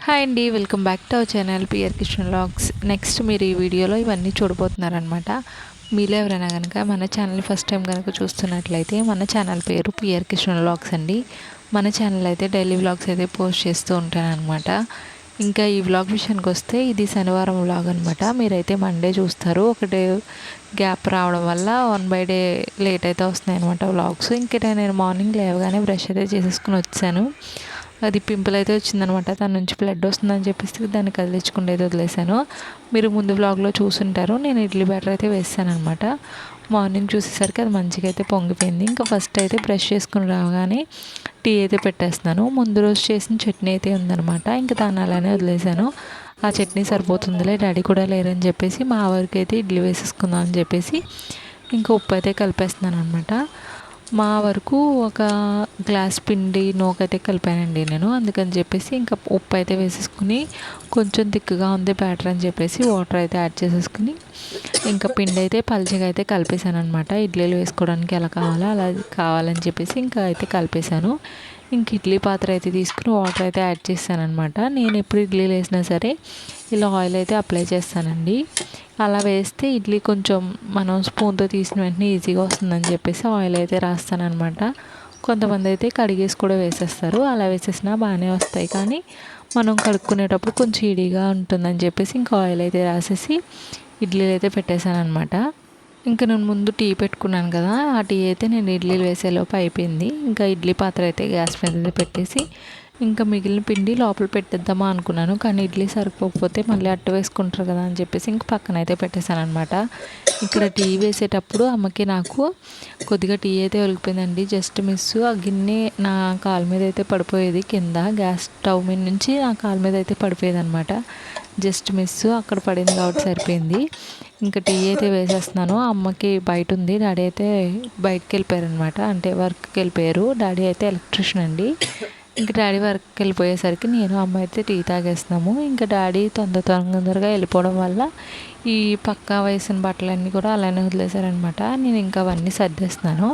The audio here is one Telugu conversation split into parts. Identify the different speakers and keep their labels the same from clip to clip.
Speaker 1: హాయ్ అండి, welcome back to our channel PR Kishan vlogs. Next మీరు ఈ వీడియోలో ఇవన్నీ చూడబోతున్నారనమాట. మీలో ఎవరైనా కనుక మన ఛానల్ ఫస్ట్ టైం కనుక చూస్తున్నట్లయితే మన ఛానల్ పేరు పిఆర్ కిషన్ వ్లాగ్స్ అండి. మన ఛానల్ అయితే డైలీ వ్లాగ్స్ అయితే పోస్ట్ చేస్తూ ఉంటానన్నమాట. ఇంకా ఈ వ్లాగ్ విషయానికి వస్తే ఇది శనివారం వ్లాగ్ అనమాట. మీరైతే మండే చూస్తారు. ఒకటే గ్యాప్ రావడం వల్ల 1 డే లేట్ అయితే వస్తున్నాయి అనమాట వ్లాగ్స్. ఇంకా నేను మార్నింగ్ లేవగానే బ్రష్ అయితే చేసేసుకుని వచ్చాను. అది పింపుల్ అయితే వచ్చిందనమాట. దాని నుంచి బ్లడ్ వస్తుందని చెప్పేసి దాన్ని కదిలించకుండా అయితే వదిలేసాను. మీరు ముందు వ్లాగ్లో చూసుంటారు. నేను ఇడ్లీ బ్యాటర్ అయితే వేసాను అనమాట. మార్నింగ్ చూసేసరికి అది మంచిగా అయితే పొంగిపోయింది. ఇంకా ఫస్ట్ అయితే బ్రష్ చేసుకుని రాగానే టీ అయితే పెట్టేస్తున్నాను. ముందు రోజు చేసిన చట్నీ అయితే ఉందనమాట. ఇంకా దాన్ని అలానే వదిలేసాను. ఆ చట్నీ సరిపోతుందిలే, డాడీ కూడా లేరని చెప్పేసి మా వరకు అయితే ఇడ్లీ వేసేసుకుందాం అని చెప్పేసి ఇంకా ఉప్పు అయితే కలిపేస్తున్నాను అనమాట. మా వరకు ఒక గ్లాస్ పిండి నూకైతే కలిపానండి నేను. అందుకని చెప్పేసి ఇంకా ఉప్పు అయితే వేసేసుకుని కొంచెం థిక్గా ఉంది బ్యాటర్ అని చెప్పేసి వాటర్ అయితే యాడ్ చేసేసుకుని ఇంకా పిండి అయితే పల్చగా అయితే కలిపేశాను అనమాట. ఇడ్లీలు వేసుకోవడానికి ఎలా కావాలో అలా కావాలని చెప్పేసి ఇంకా అయితే కలిపేశాను. ఇంక ఇడ్లీ పాత్ర అయితే తీసుకుని వాటర్ అయితే యాడ్ చేశాను అనమాట. నేను ఎప్పుడు ఇడ్లీలు వేసినా సరే ఇలా ఆయిల్ అయితే అప్లై చేస్తానండి. అలా వేస్తే ఇడ్లీ కొంచెం మనం స్పూన్తో తీసిన వెంటనే ఈజీగా వస్తుందని చెప్పేసి ఆయిల్ అయితే రాస్తానమాట. కొంతమంది అయితే కడిగేసి కూడా వేసేస్తారు. అలా వేసేసినా బాగానే వస్తాయి, కానీ మనం కడుక్కునేటప్పుడు కొంచెం ఇడిగా ఉంటుందని చెప్పేసి ఇంకా ఆయిల్ అయితే రాసేసి ఇడ్లీలు అయితే పెట్టేశాను అనమాట. ఇంకా నేను ముందు టీ పెట్టుకున్నాను కదా, ఆ టీ అయితే నేను ఇడ్లీలు వేసేలోపు అయిపోయింది. ఇంకా ఇడ్లీ పాత్ర అయితే గ్యాస్ మీద పెట్టేసి ఇంకా మిగిలిన పిండి లోపల పెట్టేద్దామా అనుకున్నాను. కానీ ఇడ్లీ సరిపోకపోతే మళ్ళీ అట్టు వేసుకుంటారు కదా అని చెప్పేసి ఇంక పక్కన అయితే పెట్టేశాను అనమాట. ఇక్కడ టీ వేసేటప్పుడు అమ్మకి నాకు కొద్దిగా టీ అయితే ఒలిగిపోయిందండి. Just miss. ఆ గిన్నె నా కాలు మీద అయితే పడిపోయేది. కింద గ్యాస్ స్టవ్ మీద నుంచి నా కాలు మీద అయితే పడిపోయేది అనమాట. జస్ట్ మిస్ అక్కడ పడింది కాబట్టి సరిపోయింది. ఇంకా టీ అయితే వేసేస్తున్నాను. అమ్మకి బయట ఉంది, డాడీ అయితే బయటకు వెళ్ళిపోయారు అనమాట. అంటే వర్క్కి వెళ్ళిపోయారు. డాడీ అయితే ఎలక్ట్రీషియన్ అండి. ఇంకా డాడీ వర్క్కి వెళ్ళిపోయేసరికి నేను అమ్మ అయితే టీ తాగేస్తున్నాము. ఇంకా డాడీ తొందరగా వెళ్ళిపోవడం వల్ల ఈ పక్క వేసిన బట్టలన్నీ కూడా అలానే వదిలేశారనమాట. నేను ఇంకా అవన్నీ సర్దేస్తున్నాను.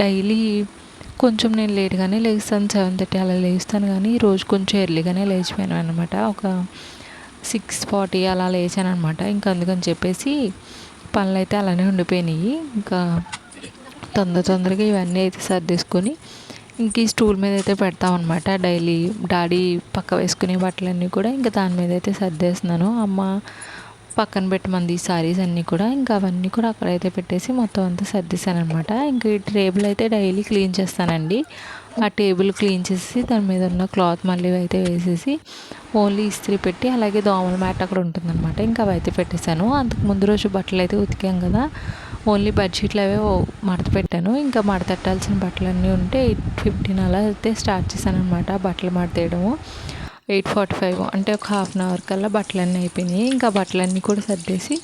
Speaker 1: డైలీ కొంచెం నేను లేట్గానే లేస్తాను, 7:30 అలా లేస్తాను. కానీ ఈరోజు కొంచెం ఎర్లీగానే లేచిపోయాను అనమాట. ఒక 6:40 అలా లేచాను అనమాట. ఇంకా అందుకని చెప్పేసి పనులు అయితే అలానే ఉండిపోయినాయి. ఇంకా తొందరగా ఇవన్నీ అయితే సర్దేసుకొని ఇంక ఈ స్టూల్ మీద అయితే పెడతామన్నమాట. డైలీ డాడీ పక్క వేసుకునే బట్టలన్నీ కూడా ఇంకా దాని మీద అయితే సర్దేస్తున్నాను. అమ్మ పక్కన పెట్టమంది ఈ సారీస్ అన్నీ కూడా. ఇంకా అవన్నీ కూడా అక్కడైతే పెట్టేసి మొత్తం అంతా సర్దేశాను అనమాట. ఇంకా ఈ టేబుల్ అయితే డైలీ క్లీన్ చేస్తానండి. ఆ టేబుల్ క్లీన్ చేసి దాని మీద ఉన్న క్లాత్ మళ్ళీ అయితే వేసేసి ఓన్లీ ఇస్త్రీ పెట్టి అలాగే దోమల మ్యాట్ అక్కడ ఉంటుందన్నమాట. ఇంకా అవి అయితే పెట్టేశాను. అంతకు ముందు రోజు బట్టలు అయితే ఉతికాం కదా, ఓన్లీ బెడ్షీట్లు అవే మడత పెట్టాను. ఇంకా మడతట్టాల్సిన బట్టలన్నీ ఉంటే 8:15 అలా అయితే స్టార్ట్ చేశాను అనమాట బట్టలు మడతేయడము. 8:45 అంటే ఒక హాఫ్ అన్ అవర్ కల్లా బట్టలన్నీ అయిపోయినాయి. ఇంకా బట్టలన్నీ కూడా సర్దేసి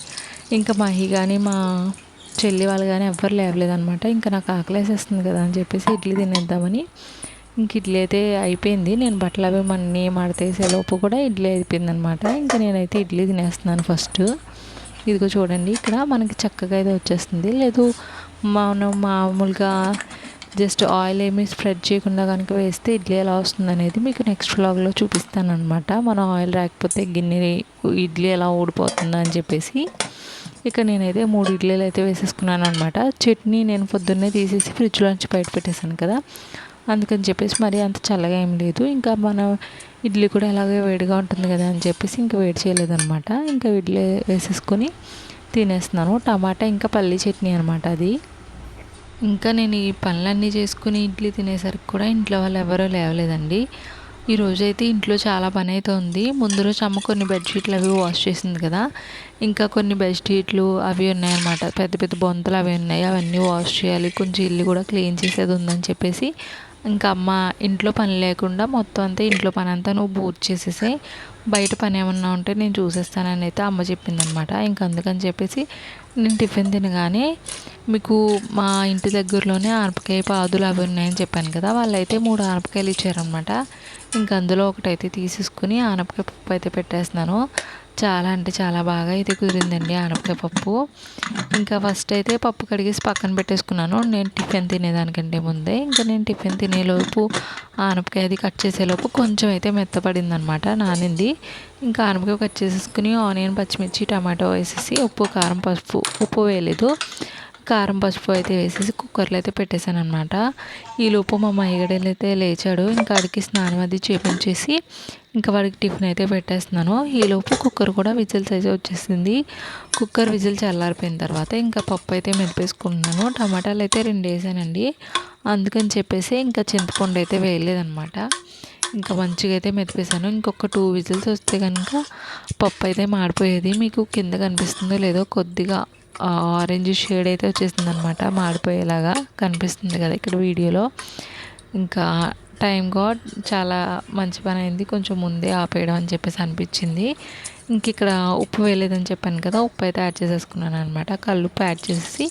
Speaker 1: ఇంకా మహి కానీ మా చెల్లి వాళ్ళు కానీ ఎవ్వరు లేవలేదనమాట. ఇంకా నాకు ఆకలేసేస్తుంది కదా అని చెప్పేసి ఇడ్లీ తినేద్దామని ఇంక ఇడ్లీ అయితే అయిపోయింది. నేను బట్టలు అవి మన్నీ మడతేసేలోపు కూడా ఇడ్లీ అయిపోయింది అనమాట. ఇంకా నేనైతే ఇడ్లీ తినేస్తున్నాను ఫస్ట్. ఇదిగో చూడండి, ఇక్కడ మనకి చక్కగా అయితే వచ్చేస్తుంది. లేదు మనం మామూలుగా జస్ట్ ఆయిల్ ఏమీ స్ప్రెడ్ చేయకుండా కనుక వేస్తే ఇడ్లీ ఎలా వస్తుంది అనేది మీకు నెక్స్ట్ వ్లాగ్లో చూపిస్తాను అనమాట. మనం ఆయిల్ రాకపోతే గిన్నె ఇడ్లీ ఎలా ఊడిపోతుందా అని చెప్పేసి. ఇక నేనైతే 3 ఇడ్లీలు అయితే వేసేసుకున్నాను అనమాట. చట్నీ నేను పొద్దున్నే తీసేసి ఫ్రిడ్జ్లోంచి బయట పెట్టేశాను కదా, అందుకని చెప్పేసి మరీ అంత చల్లగా ఏం లేదు. ఇంకా మన ఇడ్లీ కూడా ఎలాగో వేడిగా ఉంటుంది కదా అని చెప్పేసి ఇంకా వేడి చేయలేదన్నమాట. ఇంకా ఇడ్లీ వేసేసుకొని తినేస్తున్నాను. టమాటా ఇంకా పల్లీ చట్నీ అనమాట అది. ఇంకా నేను ఈ పనులన్నీ చేసుకుని ఇడ్లీ తినేసరికి కూడా ఇంట్లో వాళ్ళు ఎవరూ లేవలేదండి. ఈరోజైతే ఇంట్లో చాలా పని అయితే ఉంది. ముందు రోజు అమ్మ కొన్ని బెడ్షీట్లు అవి వాష్ చేసింది కదా, ఇంకా కొన్ని బెడ్షీట్లు అవి ఉన్నాయన్నమాట. పెద్ద పెద్ద బొంతలు అవి ఉన్నాయి, అవన్నీ వాష్ చేయాలి. కొంచెం ఇల్లు కూడా క్లీన్ చేసేది ఉందని చెప్పేసి ఇంకా అమ్మ ఇంట్లో పని లేకుండా మొత్తం అంతా ఇంట్లో పని అంతా నువ్వు పూర్తి చేసేసాయి, బయట పని ఏమన్నా ఉంటే నేను చూసేస్తానని అయితే అమ్మ చెప్పిందనమాట. ఇంకా అందుకని చెప్పేసి నేను టిఫిన్ తినగానే మీకు మా ఇంటి దగ్గరలోనే ఆనపకాయ పాదులు అవి ఉన్నాయని చెప్పాను కదా, వాళ్ళైతే 3 ఆనపకాయలు ఇచ్చారనమాట. ఇంక అందులో ఒకటైతే తీసేసుకుని ఆనపకాయ పప్పు అయితే పెట్టేస్తున్నాను. చాలా అంటే చాలా బాగా అయితే కుదిరిందండి ఆనపకాయ పప్పు. ఇంకా ఫస్ట్ అయితే పప్పు కడిగేసి పక్కన పెట్టేసుకున్నాను. నేను టిఫిన్ తినేదానికంటే ముందే. ఇంకా నేను టిఫిన్ తినేలోపు ఆనపకాయ అది కట్ చేసేలోపు కొంచెం అయితే మెత్తపడిందనమాట, నానింది. ఇంకా ఆనపకాయ కట్ చేసేసుకుని ఆనియన్, పచ్చిమిర్చి, టమాటో వేసేసి ఉప్పు, కారం, పసుపు, ఉప్పు వేయలేదు, కారం, పసుపు అయితే వేసేసి కుక్కర్లో అయితే పెట్టేశాను అనమాట. ఈలోపు మా మహిగడలు అయితే లేచాడు. ఇంకా వాడికి స్నానం అది చేపించేసి ఇంకా వాడికి టిఫిన్ అయితే పెట్టేస్తున్నాను. ఈలోపు కుక్కర్ కూడా విజిల్స్ అయితే వచ్చేసింది. కుక్కర్ విజిల్ చల్లారిపోయిన తర్వాత ఇంకా పప్పు అయితే మెదిపేసుకుంటున్నాను. టమాటాలు అయితే 2 వేసానండి, అందుకని చెప్పేసి ఇంకా చింతపండు అయితే వేయలేదనమాట. ఇంకా మంచిగా అయితే మెదిపేసాను. ఇంకొక 2 విజిల్స్ వస్తే కనుక పప్పు అయితే మాడిపోయేది. మీకు కింద కనిపిస్తుందో లేదో కొద్దిగా ఆరెంజ్ షేడ్ అయితే వచ్చేసింది అనమాట, మాడిపోయేలాగా కనిపిస్తుంది కదా ఇక్కడ వీడియోలో. ఇంకా టైం గాడ్ చాలా మంచి పని అయింది, కొంచెం ముందే ఆపేయడం అని చెప్పేసి అనిపించింది. ఇంక ఇక్కడ ఉప్పు వేయలేదని చెప్పాను కదా, ఉప్పు అయితే యాడ్ చేసేసుకున్నాను అనమాట. కల్లుప్పు యాడ్ చేసేసి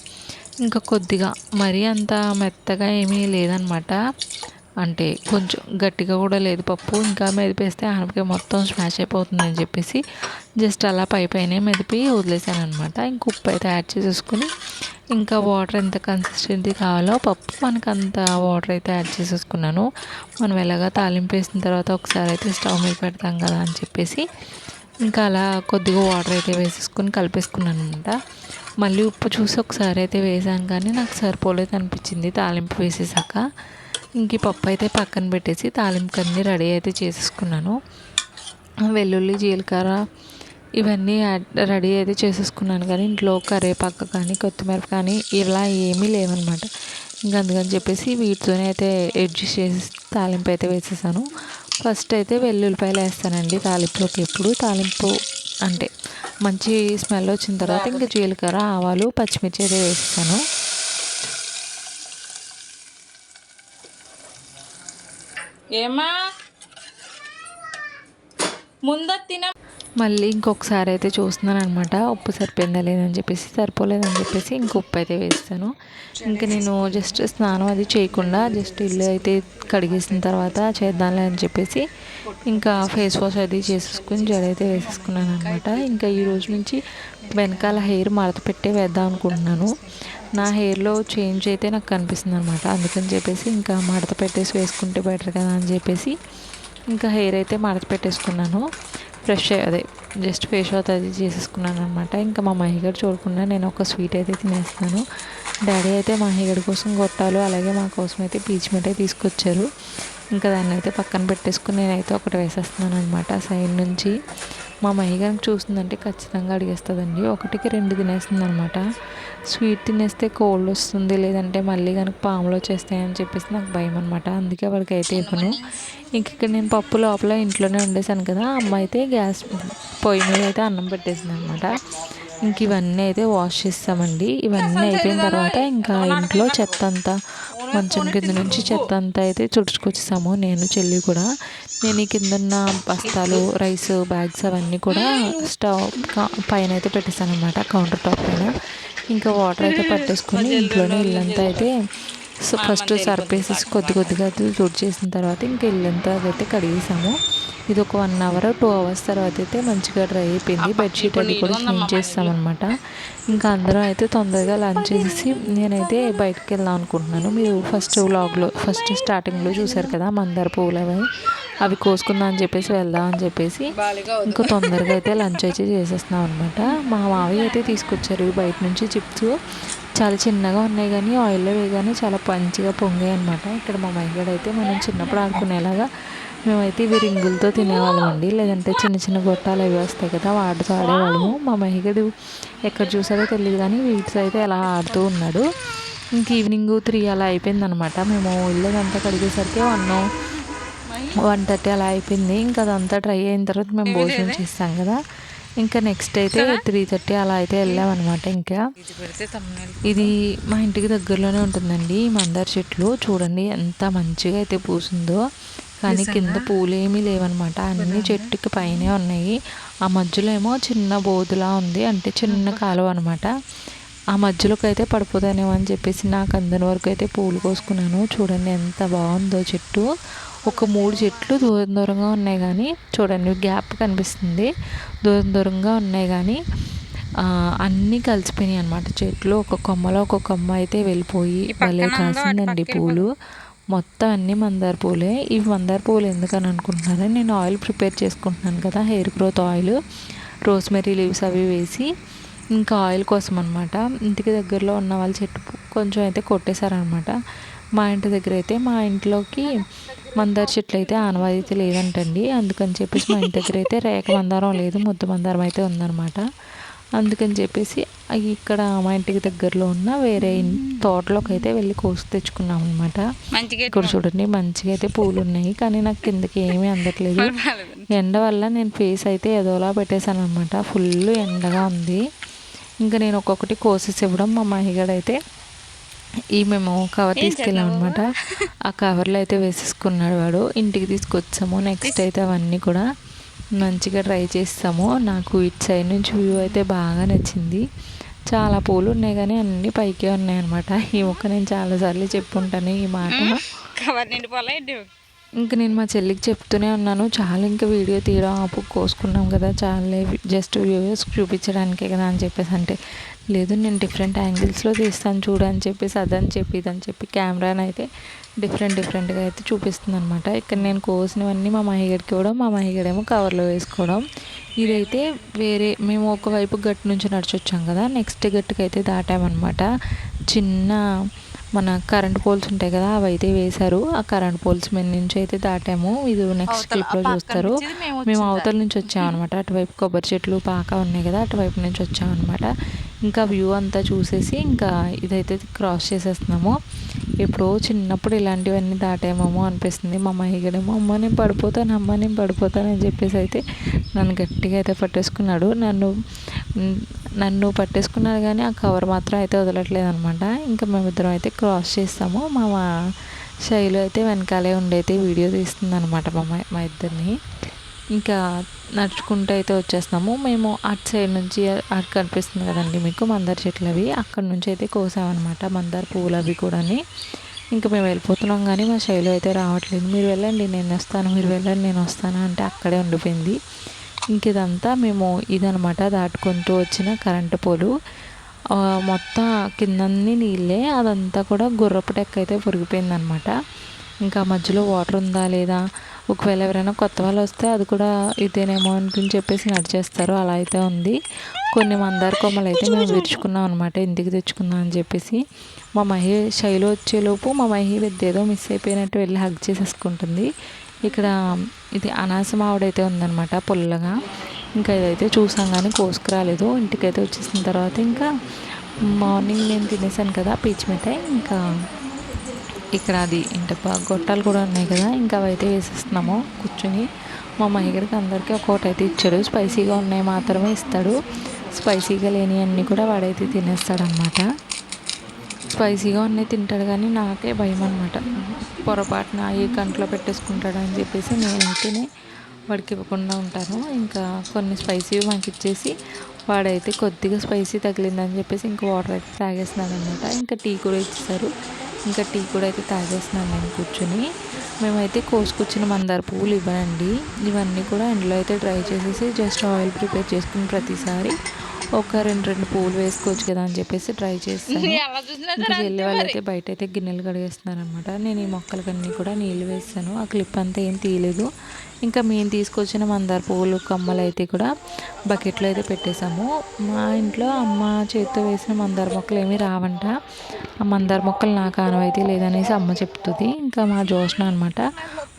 Speaker 1: ఇంకా కొద్దిగా మరీ అంత మెత్తగా ఏమీ లేదనమాట, అంటే కొంచెం గట్టిగా కూడా లేదు పప్పు. ఇంకా మెదిపేస్తే ఆనపకాయ మొత్తం స్మాష్ అయిపోతుందని చెప్పేసి జస్ట్ అలా పైనే మెదిపి వదిలేసాను అనమాట. ఇంక ఉప్పు అయితే యాడ్ చేసేసుకుని ఇంకా వాటర్ ఎంత కన్సిస్టెన్సీ కావాలో పప్పు మనకు అంత వాటర్ అయితే యాడ్ చేసేసుకున్నాను. మనం ఎలాగా తాలింపు వేసిన తర్వాత ఒకసారి అయితే స్టవ్ మీద పెడతాం కదా అని చెప్పేసి ఇంకా అలా కొద్దిగా వాటర్ అయితే వేసేసుకుని కలిపేసుకున్నాను అనమాట. మళ్ళీ ఉప్పు చూసి ఒకసారి అయితే వేసాను, కానీ నాకు సరిపోలేదు అనిపించింది తాలింపు వేసేసాక. ఇంక ఈ పప్పు అయితే పక్కన పెట్టేసి తాలింపుకి అన్నీ రెడీ అయితే చేసేసుకున్నాను. వెల్లుల్లి, జీలకర్ర ఇవన్నీ రెడీ అయితే చేసేసుకున్నాను, కానీ ఇంట్లో కరివేపాకు కానీ కొత్తిమీర కానీ ఇలా ఏమీ లేవన్నమాట. ఇంకా అందుకని చెప్పేసి వీటితోనే అయితే అడ్జస్ట్ చేసి తాలింపు అయితే వేసేసాను. ఫస్ట్ అయితే వెల్లుల్లిపాయలు వేస్తానండి తాలింపులోకి. ఎప్పుడు తాలింపు అంటే మంచి స్మెల్ వచ్చిన తర్వాత ఇంకా జీలకర్ర, ఆవాలు, పచ్చిమిర్చి అయితే వేసేసాను.
Speaker 2: ఏమా ముందు తిన
Speaker 1: మళ్ళీ ఇంకొకసారి అయితే చూస్తున్నాను అనమాట, ఉప్పు సరిపోయిందా లేదని చెప్పేసి. సరిపోలేదని చెప్పేసి ఇంక ఉప్పు అయితే వేస్తాను. ఇంకా నేను జస్ట్ స్నానం అది చేయకుండా జస్ట్ ఇల్లు అయితే కడిగేసిన తర్వాత చేద్దాంలే అని చెప్పేసి ఇంకా ఫేస్ వాష్ అది చేసేసుకుని జడ అయితే వేసేసుకున్నాను అనమాట. ఇంకా ఈ రోజు నుంచి వెనకాల హెయిర్ మడత పెట్టే వేద్దాం అనుకుంటున్నాను. నా హెయిర్లో చేంజ్ అయితే నాకు కనిపిస్తుంది అనమాట, అందుకని చెప్పేసి ఇంకా మడత పెట్టేసి వేసుకుంటే బెటర్ కదా అని చెప్పేసి ఇంకా హెయిర్ అయితే మడత పెట్టేసుకున్నాను. ఫ్రెష్ అదే జస్ట్ ఫేస్ వాష్ అది చేసేసుకున్నాను అనమాట. ఇంకా మా మహిగడు చూడకుండా నేను ఒక స్వీట్ అయితే తినేస్తున్నాను. డాడీ అయితే మా మహిగడి కోసం గొట్టాలు అలాగే మా కోసం అయితే పీచ్ మిఠాయి తీసుకొచ్చారు. ఇంకా దాన్ని అయితే పక్కన పెట్టేసుకుని నేనైతే ఒకటి వేసేస్తున్నాను అనమాట సైడ్ నుంచి. మా మహిగడికి చూస్తుందంటే ఖచ్చితంగా అడిగేస్తుందండి, 1కి 2 తినేస్తుంది అనమాట. స్వీట్ తినేస్తే కోల్డ్ వస్తుంది, లేదంటే మళ్ళీ కనుక పాములు వచ్చేస్తాయని చెప్పేసి నాకు భయం అనమాట, అందుకే వాడికి అయితే ఇవ్వను. ఇంక ఇక్కడ నేను పప్పు లోపల ఇంట్లోనే వండేసాను కదా, అమ్మ అయితే గ్యాస్ పొయ్యి మీద అయితే అన్నం పెట్టేసింది అనమాట. ఇంక ఇవన్నీ అయితే వాష్ చేస్తామండి. ఇవన్నీ అయిపోయిన తర్వాత ఇంకా ఇంట్లో చెత్త అంతా మంచం కింద నుంచి చెత్త అంతా అయితే చుడుచుకొచ్చేసాము, నేను చెల్లి కూడా. నేను ఈ కింద ఉన్న బస్తాలు, రైస్ బ్యాగ్స్ అవన్నీ కూడా స్టవ్ పైన అయితే పెట్టేసాను అనమాట, కౌంటర్ టాప్ పైన. ఇంకా వాటర్ అయితే పట్టేసుకొని ఇంట్లోనే ఇల్లంతా అయితే ఫస్ట్ సర్పేసేసి కొద్దిగా తుడి చేసిన తర్వాత ఇంకా ఇల్లంతా అయితే కడిగేసాము. ఇది ఒక 1 అవర్ 2 అవర్స్ తర్వాత అయితే మంచిగా డ్రై అయిపోయింది. బెడ్షీట్ అది కూడా క్లీన్ చేస్తామన్నమాట. ఇంకా అందరం అయితే తొందరగా లంచ్ చేసి నేనైతే బయటకు వెళ్దాం అనుకుంటున్నాను. మీరు ఫస్ట్ వ్లాగ్లో ఫస్ట్ స్టార్టింగ్లో చూసారు కదా మందార పువ్వులు అవి కోసుకుందాం అని చెప్పేసి వెళ్దాం అని చెప్పేసి ఇంకా తొందరగా అయితే లంచ్ అయితే చేసేస్తున్నాం అనమాట. మా మావయ్య అయితే తీసుకొచ్చారు బయట నుంచి చిప్స్, చాలా చిన్నగా ఉన్నాయి కానీ ఆయిల్లో వేయగానే చాలా మంచిగా పొంగాయి అనమాట. ఇక్కడ మా మహిళ అయితే మనం చిన్నప్పుడు ఆడుకునేలాగా మేమైతే ఇవి రింగులతో తినేవాళ్ళం అండి, లేదంటే చిన్న చిన్న గొట్టాలు అవి వస్తాయి కదా వాటితో ఆడేవాళ్ళము. మా మహిగడు ఎక్కడ చూసారో తెలియదు కానీ వీటితో అయితే అలా ఆడుతూ ఉన్నాడు. ఇంక ఈవినింగ్ 3 అలా అయిపోయిందనమాట. మేము ఇల్లు అంతా కడిగేసరికి 1:30 అలా అయిపోయింది. ఇంకా అదంతా ట్రై అయిన తర్వాత మేము భోజనం చేస్తాం కదా, ఇంకా నెక్స్ట్ అయితే 3:30 అలా అయితే వెళ్ళామన్నమాట. ఇంకా ఇది మా ఇంటికి దగ్గరలోనే ఉంటుందండి మందార చెట్లు. చూడండి ఎంత మంచిగా అయితే పూసిందో, కానీ కింద పూలు ఏమీ లేవన్నమాట, అన్ని చెట్టుకి పైనే ఉన్నాయి. ఆ మధ్యలో ఏమో చిన్న బోధులా ఉంది, అంటే చిన్న కాలువ అనమాట. ఆ మధ్యలోకి అయితే పడిపోతానేమో అని చెప్పేసి నాకు అందని వరకు అయితే పూలు కోసుకున్నాను. చూడండి ఎంత బాగుందో చెట్టు. ఒక 3 చెట్లు దూరం దూరంగా ఉన్నాయి కానీ చూడండి గ్యాప్ కనిపిస్తుంది, దూరం దూరంగా ఉన్నాయి కానీ అన్నీ కలిసిపోయినాయి అనమాట చెట్లు. ఒక కొమ్మలో ఒక కొమ్మ అయితే వెళ్ళిపోయి భలే కాసిందండి పూలు. మొత్తం అన్నీ మందార పూలే. ఈ మందార పూలు ఎందుకని అనుకుంటున్నారని నేను ఆయిల్ ప్రిపేర్ చేసుకుంటున్నాను కదా, hair growth oil, rosemary leaves అవి వేసి ఇంకా ఆయిల్ కోసం అనమాట. ఇంటికి దగ్గరలో ఉన్న వాళ్ళ చెట్టు కొంచెం అయితే కొట్టేశారనమాట. మా ఇంటి దగ్గర అయితే మా ఇంట్లోకి మందార చెట్లు అయితే ఆనవాయితీ లేదంటండి. అందుకని చెప్పేసి మా ఇంటి దగ్గర అయితే రేఖ మందారం లేదు, ముద్ద మందారం అయితే ఉందన్నమాట. అందుకని చెప్పేసి ఇక్కడ మా ఇంటికి దగ్గరలో ఉన్న వేరే తోటలోకి అయితే వెళ్ళి కోసి తెచ్చుకున్నాం అనమాట. ఇక్కడ చూడండి మంచిగా అయితే పూలు ఉన్నాయి కానీ నాకు కిందకి ఏమీ అందట్లేదు. ఎండ వల్ల నేను ఫేస్ అయితే ఏదోలా పెట్టేశాను అనమాట. ఫుల్ ఎండగా ఉంది. ఇంకా నేను ఒక్కొక్కటి కోసేసి ఇవ్వడం, మా మహిగడైతే మేము కవర్ తీసుకెళ్ళాం అనమాట. ఆ కవర్లో అయితే వేసేసుకున్నాడు వాడు. ఇంటికి తీసుకొచ్చాము. నెక్స్ట్ అయితే అవన్నీ కూడా మంచిగా ట్రై చేస్తాము. నాకు ఇటు సైడ్ నుంచి వ్యూ అయితే బాగా నచ్చింది. చాలా పూలు ఉన్నాయి కానీ అన్నీ పైకే ఉన్నాయి అనమాట. ఈ మొక్క నేను చాలాసార్లు చెప్పుంటాను ఈ మాట. ఇంకా నేను మా చెల్లికి చెప్తూనే ఉన్నాను, చాలా ఇంకా వీడియో తీయడం ఆపు, కోసుకున్నాం కదా చాలే, జస్ట్ వ్యూస్ చూపించడానికే కదా అని చెప్పేసి అంటే, లేదు నేను డిఫరెంట్ యాంగిల్స్లో తీస్తాను చూడు అని చెప్పేసి అదని చెప్పి ఇదని చెప్పి కెమెరాని అయితే డిఫరెంట్గా అయితే చూపిస్తుంది అనమాట. ఇక్కడ నేను కోసినవన్నీ మా మహిగడికి ఇవ్వడం, మా మహిగడేమో కవర్లో వేసుకోవడం. ఇదైతే వేరే మేము ఒకవైపు గట్టు నుంచి నడిచొచ్చాం కదా, నెక్స్ట్ గట్టుకి అయితే దాటామన్నమాట. చిన్న మన కరెంట్ పోల్స్ ఉంటాయి కదా, అవి అయితే వేశారు. ఆ కరెంట్ పోల్స్ మీద నుంచి అయితే దాటాము. ఇది నెక్స్ట్ క్లిప్లో చూస్తారు. మేము అవతల నుంచి వచ్చామన్నమాట. అటువైపు కొబ్బరి చెట్లు పాక ఉన్నాయి కదా, అటువైపు నుంచి వచ్చామన్నమాట. ఇంకా వ్యూ అంతా చూసేసి ఇంకా ఇదైతే క్రాస్ చేసేస్తున్నాము. ఎప్పుడో చిన్నప్పుడు ఇలాంటివన్నీ దాటామేమో అనిపిస్తుంది. మా మహిగడేమో అమ్మ నేను పడిపోతాను అని చెప్పేసి అయితే నన్ను గట్టిగా అయితే పట్టేసుకున్నాడు. నన్ను పట్టేసుకున్నాడు కానీ ఆ కవర్ మాత్రం అయితే వదలట్లేదు అనమాట. ఇంకా మేమిద్దరం అయితే క్రాస్ చేస్తాము. మా శైలు అయితే వెనకాలే ఉండైతే వీడియో తీస్తుంది అనమాట మా ఇద్దరిని. ఇంకా నడుచుకుంటూ అయితే వచ్చేస్తున్నాము. మేము అటు సైడ్ నుంచి అటు కనిపిస్తుంది కదండి మీకు మందార చెట్లు అవి, అక్కడ నుంచి అయితే కోసామన్నమాట మందార పువ్వులు అవి కూడా. ఇంకా మేము వెళ్ళిపోతున్నాం కానీ మా శైలు అయితే రావట్లేదు. మీరు వెళ్ళండి నేను వస్తాను, మీరు వెళ్ళండి నేను వస్తాను అంటే అక్కడే ఉండిపోయింది. ఇంక ఇదంతా మేము ఇదనమాట దాటుకుంటూ వచ్చిన కరెంటు పోలు. మొత్తం కిందన్నీ నీళ్ళే, అదంతా కూడా గుర్రపు టెక్క అయితే పొరిగిపోయిందనమాట. ఇంకా మధ్యలో వాటర్ ఉందా లేదా, ఒకవేళ ఎవరైనా కొత్త వాళ్ళు వస్తే అది కూడా ఇదేనేమో అని చెప్పేసి నడిచేస్తారు. అలా అయితే ఉంది. కొన్ని మందార కొమ్మలు అయితే మేము విరుచుకున్నాం అనమాట, ఇంటికి తెచ్చుకుందాం అని చెప్పేసి. మా శైలు వచ్చేలోపు మా ఏదో మిస్ అయిపోయినట్టు వెళ్ళి హగ్ చేసేసుకుంటుంది. ఇక్కడ ఇది అనాస మామిడైతే ఉందన్నమాట పుల్లగా. ఇంకా ఇదైతే చూసాం కానీ కోసుకురాలేదు. ఇంటికైతే వచ్చేసిన తర్వాత ఇంకా మార్నింగ్ నేను తినేసాను కదా పీచు మిఠాయి, ఇంకా ఇక్కడ అది ఇంటప్ప గొట్టాలు కూడా ఉన్నాయి కదా, ఇంకా అవైతే వేసేస్తున్నాము కూర్చొని. మా మహిగడికి అందరికీ ఒక్కొక్కటి అయితే ఇచ్చాడు. స్పైసీగా ఉన్నాయి మాత్రమే ఇస్తాడు, స్పైసీగా లేని అన్నీ కూడా వాడైతే తినేస్తాడనమాట. స్పైసీగా ఉన్నాయి తింటాడు కానీ నాకే భయం అనమాట, పొరపాటున ఈ కంట్లో పెట్టేసుకుంటాడు అని చెప్పేసి నేనైతేనే వాడికి ఇవ్వకుండా ఉంటాను. ఇంకా కొన్ని స్పైసీ మాకు ఇచ్చేసి వాడైతే కొద్దిగా స్పైసీ తగిలిందని చెప్పేసి ఇంకా వాటర్ అయితే తాగేస్తున్నాడు అనమాట. ఇంకా టీ కూడా ఇచ్చేసారు. ఇంకా టీ కూడా అయితే తాగేస్తున్నాను నేను కూర్చొని. మేమైతే కోసుకొచ్చిన మందార పువ్వులు ఇవ్వనండి, ఇవన్నీ కూడా ఎండలో అయితే డ్రై చేసేసి జస్ట్ ఆయిల్ ప్రిపేర్ చేసుకుని ప్రతిసారి ఒక రెండు పువ్వులు వేసుకోవచ్చు కదా అని చెప్పేసి ట్రై చేస్తాను. ఇంకా వెళ్ళే వాళ్ళైతే బయట అయితే గిన్నెలు కడిగేస్తున్నారు అనమాట. నేను ఈ మొక్కలకన్నీ కూడా నీళ్ళు వేస్తాను. ఆ క్లిప్ అంతా ఏం తీయలేదు. ఇంకా మేము తీసుకొచ్చిన మందార పువ్వులు కమ్మలు అయితే కూడా బకెట్లో అయితే పెట్టేశాము. మా ఇంట్లో అమ్మ చేతితో వేసిన మందార మొక్కలు ఏమీ రావంట. ఆ మందార మొక్కలు నాకు ఆనవాయితీ లేదనేసి అమ్మ చెప్తుంది. ఇంకా మా జోష్న అనమాట,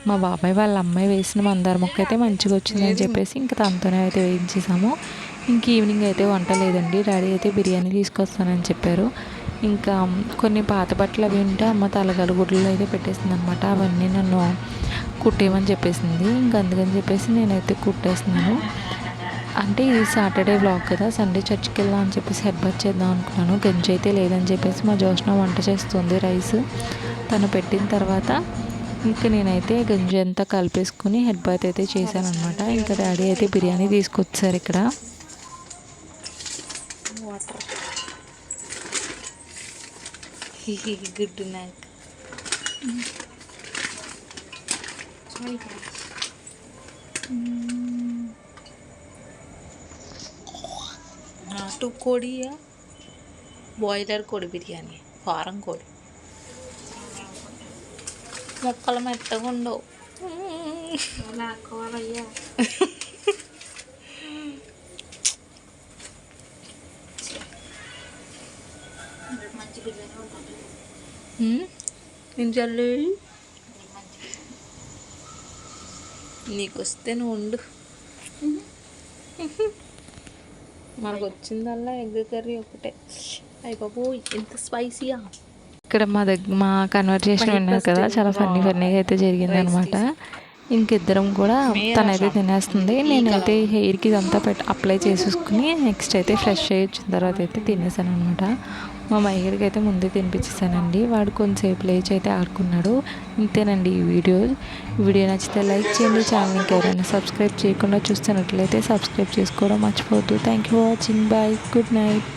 Speaker 1: మా బాబాయ్ వాళ్ళ అమ్మాయి వేసిన మందార మొక్క అయితే మంచిగా వచ్చిందని చెప్పేసి ఇంకా తనతోనే అయితే వేయించేసాము. ఇంక ఈవినింగ్ అయితే వంట లేదండి, డాడీ అయితే బిర్యానీ తీసుకొస్తానని చెప్పారు. ఇంకా కొన్ని పాత బట్టలు అవి ఉంటే అమ్మ తలగలు గుడ్లు అయితే పెట్టేసింది అనమాట. అవన్నీ నన్ను కుట్టేయమని చెప్పేసింది. ఇంకా అందుకని చెప్పేసి నేనైతే కుట్టేస్తున్నాను. అంటే ఇది సాటర్డే వ్లాగ్ కదా, సండే చర్చికి వెళ్దాం అని చెప్పేసి హెడ్ బాత్ చేద్దాం అనుకున్నాను. గంజి అయితే లేదని చెప్పేసి మా జోష్న వంట చేస్తుంది రైస్. తను పెట్టిన తర్వాత ఇంకా నేనైతే గంజి అంతా కలిపేసుకుని హెడ్ బాత్ అయితే చేశాను అనమాట. ఇంకా డాడీ అయితే బిర్యానీ తీసుకొచ్చారు ఇక్కడ. Good night.
Speaker 2: నాటుకోడి బాయిలర్ కోడి బిర్యానీ ఫారం కోడి ముక్కలు మెత్తగా ఉండవు. ఇంజల్లు నీకు వస్తే నువ్వు ఉండు. మనకు వచ్చిందల్లా ఎగ్ కర్రీ ఒకటే. అయ్య బాబోయ్ ఎంత స్పైసీయా.
Speaker 1: ఇక్కడ మా కన్వర్జేషన్ విన్నారు కదా, చాలా ఫన్నీగా అయితే జరిగిందనమాట. ఇంకిద్దరం కూడా తనైతే తినేస్తుంది, నేనైతే హెయిర్కి ఇదంతా అప్లై చేసేసుకుని నెక్స్ట్ అయితే ఫ్రెష్ అయ్యి వచ్చిన తర్వాత అయితే తినేసాను అనమాట. మా మహిళకి అయితే ముందే తినిపించేసానండి. వాడు కొంతసేపు లేచి అయితే ఆడుకున్నాడు. ఇంతేనండి ఈ వీడియో నచ్చితే లైక్ చేయండి. ఛానల్ ఇంకెవరైనా సబ్స్క్రైబ్ చేయకుండా చూస్తున్నట్లయితే సబ్స్క్రైబ్ చేసుకోవడం మర్చిపోవద్దు. Thank you for watching. Bye, good night.